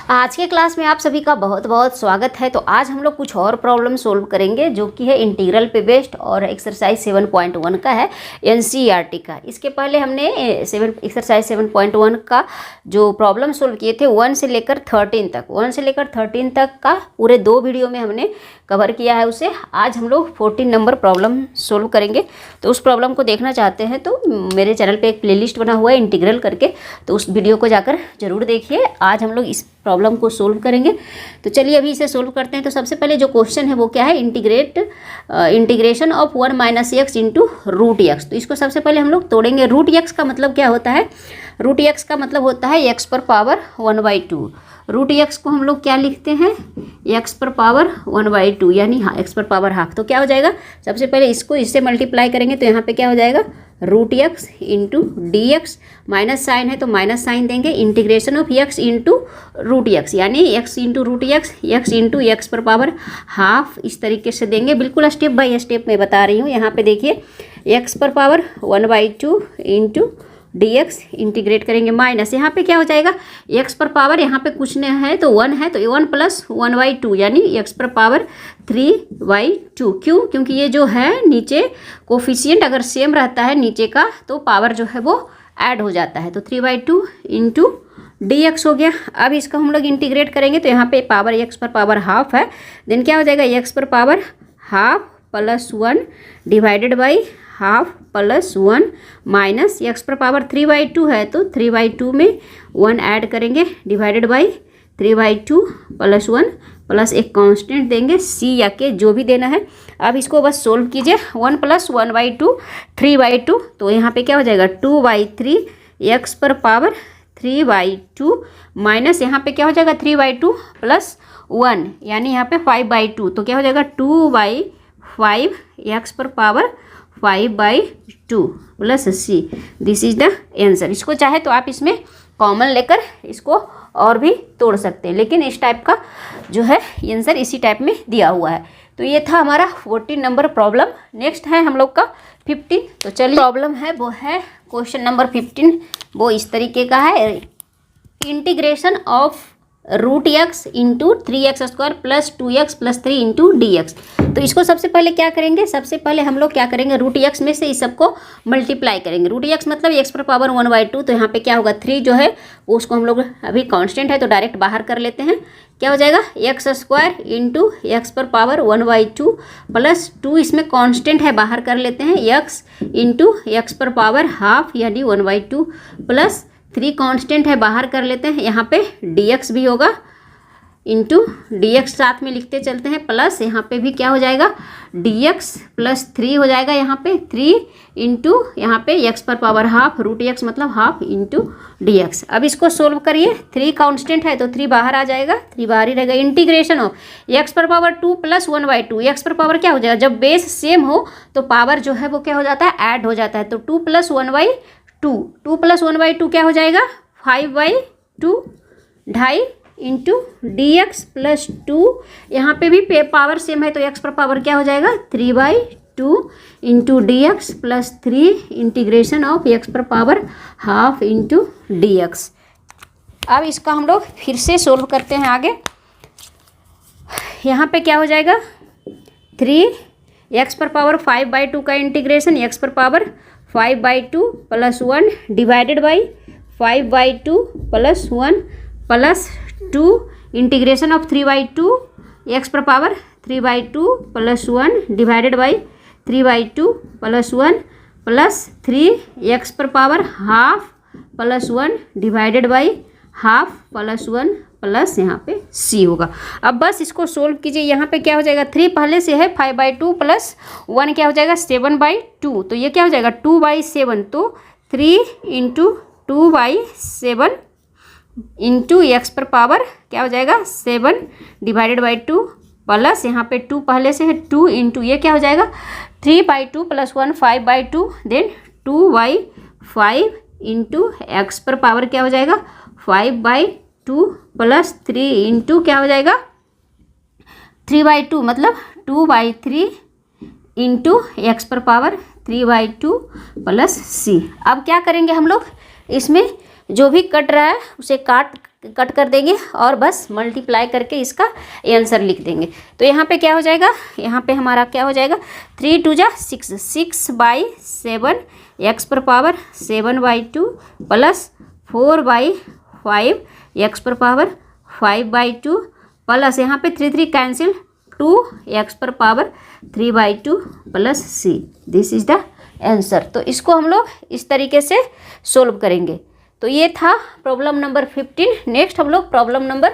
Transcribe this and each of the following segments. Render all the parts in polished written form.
आज के क्लास में आप सभी का बहुत बहुत स्वागत है। तो आज हम लोग कुछ और प्रॉब्लम सोल्व करेंगे जो कि है इंटीग्रल पे बेस्ड और एक्सरसाइज 7.1 का है एनसीईआरटी का। इसके पहले हमने एक्सरसाइज 7.1 का जो प्रॉब्लम सोल्व किए थे 1 से लेकर 13 तक का पूरे 2 वीडियो में हमने कवर किया है उसे। आज हम लोग 14 नंबर प्रॉब्लम सोल्व करेंगे। तो उस प्रॉब्लम को देखना चाहते हैं तो मेरे चैनल पे एक प्लेलिस्ट बना हुआ है इंटीग्रल करके, तो उस वीडियो को जाकर जरूर देखिए। आज हम लोग इस प्रॉब्लम को सोल्व करेंगे। तो चलिए अभी इसे सोल्व करते हैं। तो सबसे पहले जो क्वेश्चन है वो क्या है, integration of 1 minus x into root x. तो इसको सबसे पहले हम लोग तोड़ेंगे। रूट एक्स का मतलब क्या होता है, रूट एक्स का मतलब होता है एक्स पर पावर 1/2। रूट एक्स को हम लोग क्या लिखते हैं, एक्स पर पावर 1/2 यानी एक्स पर पावर हाफ। तो क्या हो जाएगा, सबसे पहले इसको इससे मल्टीप्लाई करेंगे तो यहाँ पे क्या हो जाएगा, root x into d x. Minus sign है तो माइनस साइन देंगे। Integration of x into root x यानी x into root x, x into x पर पावर हाफ, इस तरीके से देंगे। बिल्कुल स्टेप बाय स्टेप मैं बता रही हूँ। यहाँ पे देखिए एक्स पर power 1/2 into d x integrate करेंगे माइनस, यहाँ पे क्या हो जाएगा, एक्स पर पावर यहाँ पे कुछ नहीं है तो 1 है तो 1 प्लस 1/2 यानी एक्स पर पावर 3/2। क्यों, क्योंकि ये जो है नीचे कोफिशिएंट अगर सेम रहता है नीचे का तो पावर जो है वो ऐड हो जाता है। तो 3/2 इंटू डी एक्स हो गया। अब इसका हम लोग इंटीग्रेट करेंगे तो यहाँ पे पावर एक्स पर पावर हाफ है, देन क्या हो जाएगा, एक्स पर power half plus 1 divided by half plus 1 minus x पर पावर 3/2 है तो 3/2 में 1 ऐड करेंगे डिवाइडेड बाई 3/2 प्लस 1 प्लस एक कांस्टेंट देंगे सी या के जो भी देना है। अब इसको बस सोल्व कीजिए। 1 प्लस 1/2 3/2, तो यहाँ पे क्या हो जाएगा 2/3 एक्स पर पावर 3/2 माइनस यहाँ पे क्या हो जाएगा 3/2 प्लस 1 यानी यहाँ पे 5/2, तो क्या हो जाएगा 2/5 एक्स पर power 5/2 plus C. This is the answer. इसको चाहे तो आप इसमें कॉमन लेकर इसको और भी तोड़ सकते हैं, लेकिन इस टाइप का जो है आंसर इसी टाइप में दिया हुआ है। तो ये था हमारा 14 नंबर प्रॉब्लम। नेक्स्ट है हम लोग का 15। तो चलिए प्रॉब्लम है वो है क्वेश्चन नंबर 15। वो इस तरीके का है, integration of root x into 3x² plus 2x plus 3 into d x. तो इसको सबसे पहले क्या करेंगे, सबसे पहले हम लोग क्या करेंगे, रूट एक्स में से इस सबको मल्टीप्लाई करेंगे। रूट एक्स मतलब एक्स पर पावर 1/2, तो यहाँ पे क्या होगा 3 जो है उसको हम लोग अभी कांस्टेंट है तो डायरेक्ट बाहर कर लेते हैं। क्या हो जाएगा x² इंटू एक्स पर पावर 1/2 प्लस 2 इसमें कांस्टेंट है बाहर कर लेते हैं, x इंटू एक्स पर पावर हाफ यानी 1/2 प्लस 3 कांस्टेंट है बाहर कर लेते हैं, यहाँ पे dx भी होगा इंटू dx साथ में लिखते चलते हैं, प्लस यहाँ पे भी क्या हो जाएगा dx प्लस 3 हो जाएगा, यहाँ पे 3 इंटू यहाँ पे x पर पावर हाफ, रूट x मतलब हाफ इंटू dx। अब इसको सोल्व करिए। 3 कांस्टेंट है तो 3 बाहर आ जाएगा, 3 बाहर ही रहेगा। इंटीग्रेशन ऑफ x पर पावर 2 प्लस 1/2, एक्स पर पावर क्या हो जाएगा, जब बेस सेम हो तो पावर जो है वो क्या हो जाता है, ऐड हो जाता है। तो 2 प्लस 1/2 क्या हो जाएगा 5/2 2.5 इंटू डी एक्स प्लस 2, यहाँ पे भी पावर सेम है तो एक्स पर पावर क्या हो जाएगा 3/2 into d x plus 3 integration of x पर power half into d x. अब इसका हम लोग फिर से सोल्व करते हैं आगे। यहाँ पे क्या हो जाएगा 3 एक्स पर पावर 5/2 का इंटीग्रेशन एक्स पर power 5/2 plus 1 divided by 5/2 plus 1 plus 2 integration of 3/2 x पर power 3/2 plus 1 divided by 3/2 plus 1 plus 3 x पर power half plus 1 divided by half plus 1 plus यहाँ पे सी होगा। अब बस इसको सोल्व कीजिए। यहाँ पे क्या हो जाएगा 3 पहले से है, 5/2 प्लस 1 क्या हो जाएगा 7/2, तो ये क्या हो जाएगा 2/7, तो 3 इंटू 2/7 इंटू एक्स पर पावर क्या हो जाएगा 7 डिवाइडेड बाई 2 प्लस यहाँ पे 2 पहले से है 2 इंटू ये क्या हो जाएगा 3/2 प्लस 1 5/2 देन 2/5 इंटू एक्स पर पावर क्या हो जाएगा 5/2 प्लस 3 इंटू क्या हो जाएगा 3/2 मतलब 2/3 इंटू एक्स पर पावर 3/2 प्लस सी। अब क्या करेंगे हम लोग, इसमें जो भी कट रहा है उसे काट कट कर देंगे और बस मल्टीप्लाई करके इसका आंसर लिख देंगे। तो यहाँ पे क्या हो जाएगा, यहाँ पे हमारा क्या हो जाएगा 3 2 जा 6, 6/7 x पर पावर 7/2 प्लस 4/5 x पर पावर 5/2 प्लस यहाँ पे 3 3 कैंसिल 2 x पर power 3/2 plus c। This is the answer. तो इसको हम लोग इस तरीके से सोल्व करेंगे। तो ये था प्रॉब्लम नंबर 15। नेक्स्ट हम लोग प्रॉब्लम नंबर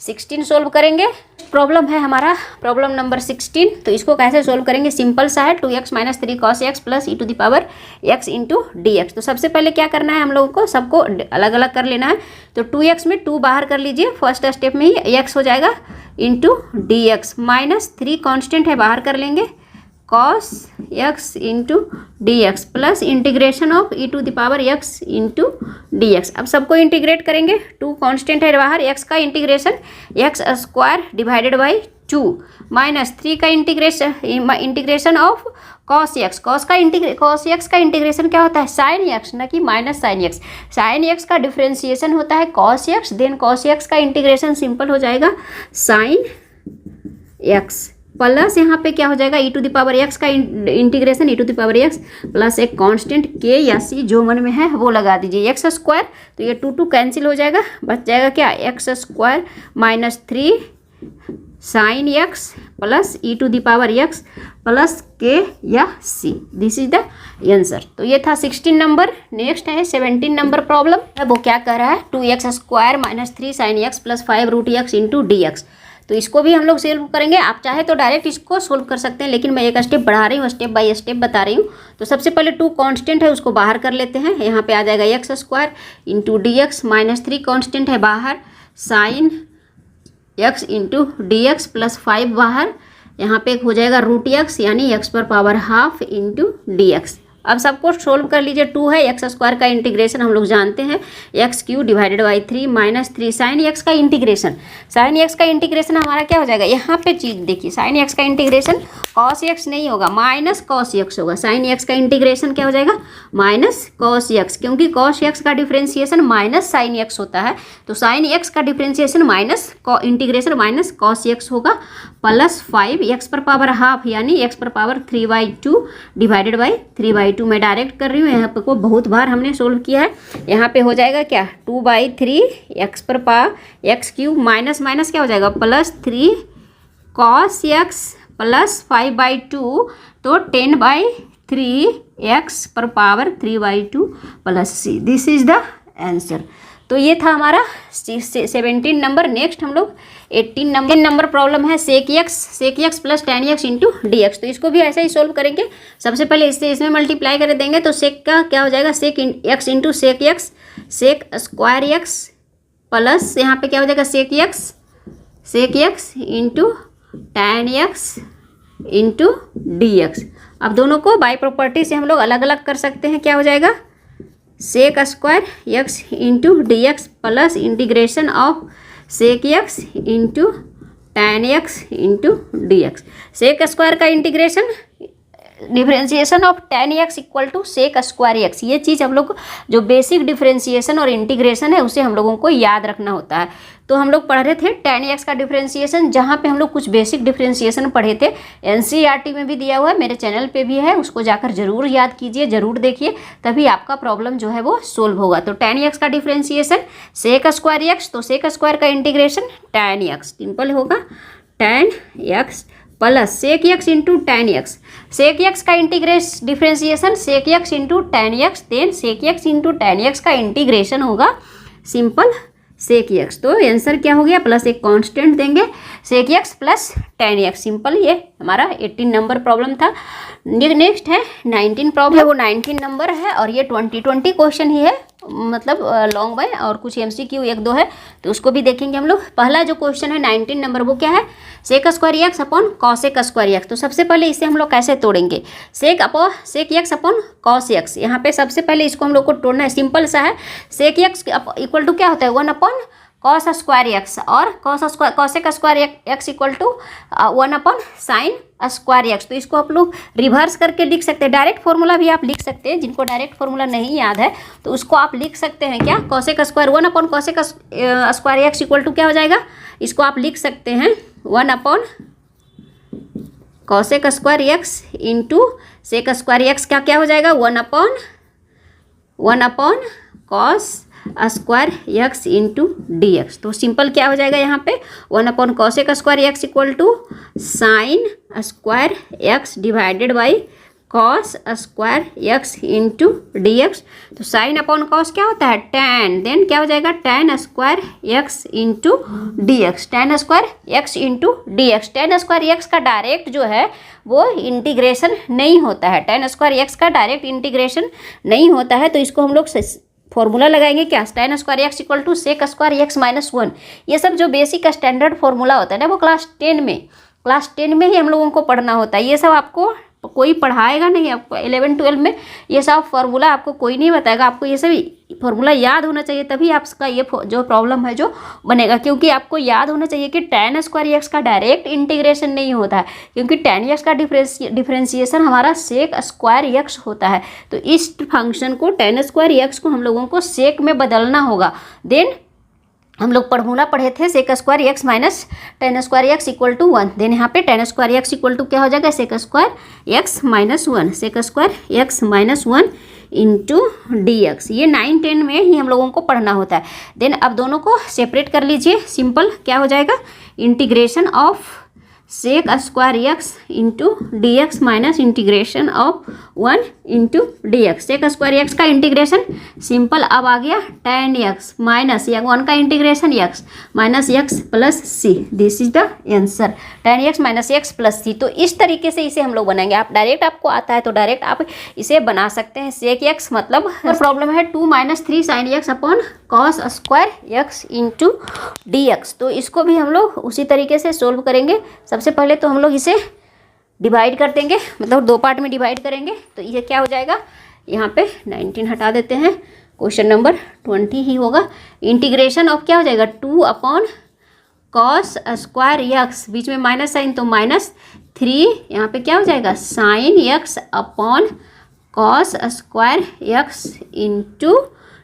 16 सोल्व करेंगे। प्रॉब्लम है हमारा प्रॉब्लम नंबर 16। तो इसको कैसे सोल्व करेंगे, सिंपल सा है 2x - 3 cos x plus e⁻x into dx। तो सबसे पहले क्या करना है हम लोगों को, सबको अलग अलग कर लेना है। तो 2x में 2 बाहर कर लीजिए, फर्स्ट स्टेप में ही x हो जाएगा इंटू dx, -3 कांस्टेंट है बाहर कर लेंगे cos x into dx plus integration of e⁻x into dx। अब सबको इंटीग्रेट करेंगे, 2 कांस्टेंट है बाहर, x का इंटीग्रेशन x² डिवाइडेड बाई 2 -3 का integration of cos x। cos x का इंटीग्रेशन क्या होता है sin x, ना कि minus sin x। sin x का डिफ्रेंसिएशन होता है cos x, then cos x का इंटीग्रेशन सिंपल हो जाएगा sin x प्लस यहाँ पे क्या हो जाएगा e⁻x का इंटीग्रेशन e⁻x प्लस एक कांस्टेंट k या c जो मन में है वो लगा दीजिए x²। तो ये 2 2 कैंसिल हो जाएगा, बच जाएगा क्या x² -3 sin x plus e⁻x plus k या c। This is the answer. तो ये था 16 नंबर। नेक्स्ट है 17 नंबर प्रॉब्लम। वो क्या कह रहा है 2x² -3 sin x plus 5√x into dx। तो इसको भी हम लोग सोल्व करेंगे। आप चाहे तो डायरेक्ट इसको सोल्व कर सकते हैं, लेकिन मैं एक स्टेप बढ़ा रही हूँ, स्टेप बाय स्टेप बता रही हूँ। तो सबसे पहले 2 कांस्टेंट है उसको बाहर कर लेते हैं। यहाँ पे आ जाएगा x² इंटू dx, -3 कांस्टेंट है बाहर sin x into dx plus 5 बाहर, यहाँ पे एक हो जाएगा √x यानी x पर पावर हाफ इंटू dx। अब सबको सोल्व कर लीजिए। 2 है x² का इंटीग्रेशन हम लोग जानते हैं x³ divided by 3 -3 sin x का इंटीग्रेशन। sin x का इंटीग्रेशन हमारा क्या हो जाएगा, यहाँ पे चीज़ देखिए, sin x का इंटीग्रेशन cos x नहीं होगा, माइनस cos x होगा। sin x का इंटीग्रेशन क्या हो जाएगा माइनस cos x, क्योंकि cos x का डिफ्रेंसिएशन माइनस sin x होता है। तो sin x का differentiation minus integration minus cos x होगा प्लस 5 x पर पावर हाफ यानी x पर पावर 3/2 डिवाइडेड बाई 3/2। मैं डायरेक्ट कर रही हूँ, यहाँ पे को बहुत बार हमने सोल्व किया है। यहाँ पे हो जाएगा क्या 2/3 x पर पावर x³ माइनस माइनस क्या हो जाएगा प्लस 3 cos x प्लस 5/2, तो 10/3 x पर power 3/2 plus c। This is the answer. तो ये था हमारा 17 नंबर। नेक्स्ट हम लोग 18 नंबर प्रॉब्लम है sec x plus tan x into dx। तो इसको भी ऐसे ही सोल्व करेंगे। सबसे पहले इसमें मल्टीप्लाई कर देंगे, तो sec का क्या हो जाएगा sec x into sec x, sec² x plus यहाँ पे क्या हो जाएगा sec x into tan x into dx। अब दोनों को बाय प्रॉपर्टी से हम लोग अलग अलग कर सकते हैं। क्या हो जाएगा sec² x into dx plus integration of sec x into tan x into dx। sec² का integration differentiation of tan x equal to sec² x। ये चीज़ हम लोग जो बेसिक डिफ्रेंसिएशन और इंटीग्रेशन है उसे हम लोगों को याद रखना होता है। तो हम लोग पढ़ रहे थे tan x का डिफ्रेंसिएशन, जहाँ पे हम लोग कुछ बेसिक डिफ्रेंसिएशन पढ़े थे। NCERT में भी दिया हुआ है, मेरे चैनल पे भी है, उसको जाकर जरूर याद कीजिए, जरूर देखिए, तभी आपका प्रॉब्लम जो है वो सोल्व होगा। तो tan x का डिफ्रेंसिएशन sec² x, तो sec² का इंटीग्रेशन tan x सिंपल होगा tan x plus sec x into tan x। sec x का differentiation sec x into tan x, then sec x into tan x का integration होगा simple sec x। तो answer क्या हो गया, plus एक constant देंगे sec x plus tan x। Simple, ये हमारा 18 नंबर प्रॉब्लम था। नेक्स्ट है 19 प्रॉब्लम, वो 19 नंबर है और ये 20 क्वेश्चन ही है, मतलब लॉन्ग बाय, और कुछ MCQ 1-2 है, तो उसको भी देखेंगे हम लोग। पहला जो क्वेश्चन है 19 नंबर, वो क्या है sec² x upon cos² x। तो सबसे पहले इसे हम लोग कैसे तोड़ेंगे, sec x upon cos x। यहाँ पे सबसे पहले इसको हम लोग को तोड़ना है, सिंपल सा है। sec x इक्वल टू क्या होता है 1 अपॉन कॉस स्क्वायर एक्स और cosec square x equal to 1 upon sine square x. तो इसको आप लोग रिवर्स करके लिख सकते हैं, डायरेक्ट फॉर्मूला भी आप लिख सकते हैं। जिनको डायरेक्ट फॉर्मूला नहीं याद है तो उसको आप लिख सकते हैं क्या, cosec square 1 upon cosec square x equal to क्या हो जाएगा, इसको आप लिख सकते हैं 1 upon cosec square x into sec square x का क्या हो जाएगा 1 upon cos square x into d x. तो सिंपल क्या हो जाएगा यहाँ पे 1 upon cosec square x equal to sine square x divided by cos square x into d x. तो साइन अपॉन कॉस क्या होता है tan, देन क्या हो जाएगा tan square x into d x, tan square x into d x. tan square x का direct जो है वो इंटीग्रेशन नहीं होता है, tan स्क्वायर एक्स का डायरेक्ट इंटीग्रेशन नहीं होता है। तो इसको हम लोग फॉर्मूला लगाएंगे क्या, tan square x equal to sec square x minus 1। ये सब जो बेसिक स्टैंडर्ड फॉर्मूला होता है ना वो क्लास 10 में ही हम लोगों को पढ़ना होता है। ये सब आपको कोई पढ़ाएगा नहीं, आपको 11-12 में ये सब फार्मूला आपको कोई नहीं बताएगा। आपको ये सब फार्मूला याद होना चाहिए, तभी आपका ये जो प्रॉब्लम है जो बनेगा। क्योंकि आपको याद होना चाहिए कि tan स्क्वायर एक्स का डायरेक्ट इंटीग्रेशन नहीं होता है, क्योंकि tan एक्स का डिफ्रेंशिएशन हमारा सेक स्क्वायर एक्स होता है। तो इस फंक्शन को tan स्क्वायर एक्स को हम लोगों को सेक में बदलना होगा। देन हम लोग फॉर्मूला पढ़े थे sec square x minus tan square x equal to 1। Then यहाँ पे tan square x equal to क्या हो जाएगा sec square x minus 1, sec square x minus 1 into d x. ये 9-10 में ही हम लोगों को पढ़ना होता है। देन अब दोनों को सेपरेट कर लीजिए, सिंपल क्या हो जाएगा integration of sec square x into d x minus integration of 1 into d x. Sec square x का इंटीग्रेशन सिंपल अब आ गया tan एक्स माइनस 1 का integration x minus x plus C. This is the answer, tan x minus x plus C. तो इस तरीके से इसे हम लोग बनाएंगे। आप डायरेक्ट आपको आता है तो डायरेक्ट आप इसे बना सकते हैं। सेक एक्स मतलब प्रॉब्लम है 2 - 3 sine x upon cos square x into d x. तो इसको भी हम लोग उसी तरीके से सोल्व करेंगे। सबसे पहले तो हम लोग इसे डिवाइड कर देंगे, मतलब 2 पार्ट में डिवाइड करेंगे। तो ये क्या हो जाएगा, यहाँ पे 19 हटा देते हैं, क्वेश्चन नंबर 20 ही होगा। इंटीग्रेशन ऑफ क्या हो जाएगा 2 अपॉन कॉस स्क्वायर एक्स, बीच में माइनस साइन तो -3, यहाँ पे क्या हो जाएगा sine x upon cos square x into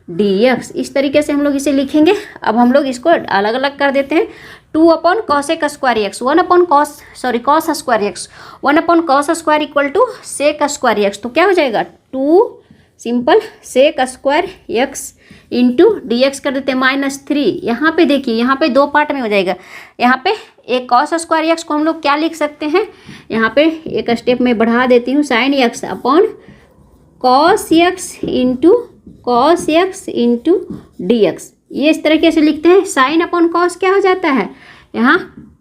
d x. इस तरीके से हम लोग इसे लिखेंगे। अब हम लोग इसको अलग अलग कर देते हैं। 2 upon cosec square x, 1 upon cos square x, 1 upon cos square equal to sec square x. तो क्या हो जाएगा 2 simple sec square x into d x कर देते हैं -3। यहाँ पे देखिए, यहाँ पे 2 पार्ट में हो जाएगा। यहाँ पे एक कॉस स्क्वायर एक्स को हम लोग क्या लिख सकते हैं, यहाँ पे एक स्टेप में बढ़ा देती हूँ, sine x upon cos x into d x. ये इस तरीके से लिखते हैं। साइन अपॉन कॉस क्या हो जाता है, यहाँ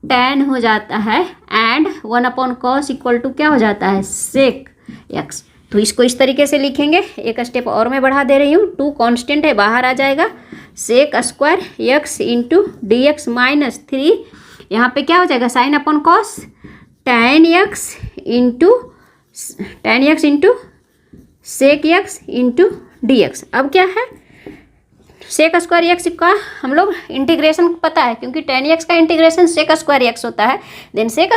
tan हो जाता है, and 1 upon cos equal to क्या हो जाता है सेक एक्स। तो इसको इस तरीके से लिखेंगे। एक स्टेप और मैं बढ़ा दे रही हूँ, 2 कांस्टेंट है बाहर आ जाएगा, sec square x into d x -3। यहाँ पे क्या हो जाएगा sine upon cos tan x into sec x into d x. अब क्या है सेक स्क्वायर एक्स का हम लोग इंटीग्रेशन पता है, क्योंकि tan एक्स का इंटीग्रेशन सेक स्क्वायर एक्स होता है। देन tan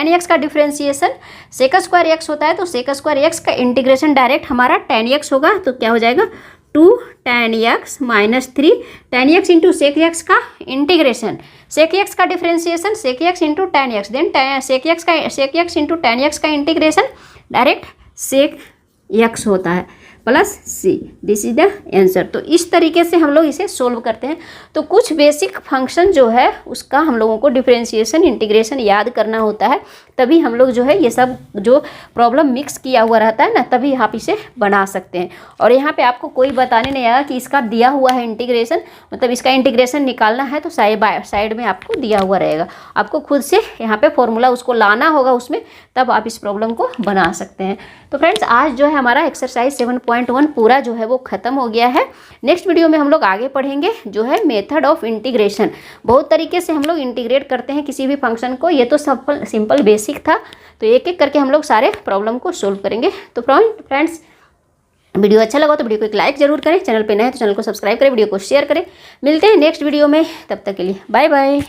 एक्स का डिफ्रेंशिएशन सेक स्क्वायर एक्स होता है। तो सेक स्क्वायर एक्स का इंटीग्रेशन डायरेक्ट हमारा tan एक्स होगा। तो क्या हो जाएगा 2 tan x -3 tan x into sec x का इंटीग्रेशन, सेक एक्स का differentiation sec x into tan x, then sec x into tan x का इंटीग्रेशन डायरेक्ट सेक एक्स होता है plus C. This is the answer. तो इस तरीके से हम लोग इसे सोल्व करते हैं। तो कुछ बेसिक फंक्शन जो है उसका हम लोगों को डिफरेंशिएशन इंटीग्रेशन याद करना होता है, तभी हम लोग जो है ये सब जो प्रॉब्लम मिक्स किया हुआ रहता है ना, तभी आप इसे बना सकते हैं। और यहाँ पे आपको कोई बताने नहीं आया कि इसका दिया हुआ है इंटीग्रेशन, मतलब इसका इंटीग्रेशन निकालना है तो साइड में आपको दिया हुआ रहेगा। आपको खुद से यहाँ पे फॉर्मूला उसको लाना होगा उसमें, तब आप इस प्रॉब्लम को बना सकते हैं। तो फ्रेंड्स आज जो है हमारा एक्सरसाइज 7.1 पूरा जो है वो ख़त्म हो गया है। नेक्स्ट वीडियो में हम लोग आगे पढ़ेंगे जो है मेथड ऑफ इंटीग्रेशन। बहुत तरीके से हम लोग इंटीग्रेट करते हैं किसी भी फंक्शन को। ये तो सिंपल बेसिक था, तो एक एक करके हम लोग सारे प्रॉब्लम को सोल्व करेंगे। तो फ्रेंड्स वीडियो अच्छा लगा तो वीडियो को एक लाइक जरूर करें, चैनल पे नए हैं तो चैनल को सब्सक्राइब करें, वीडियो को शेयर करें। मिलते हैं नेक्स्ट वीडियो में, तब तक के लिए बाय बाय।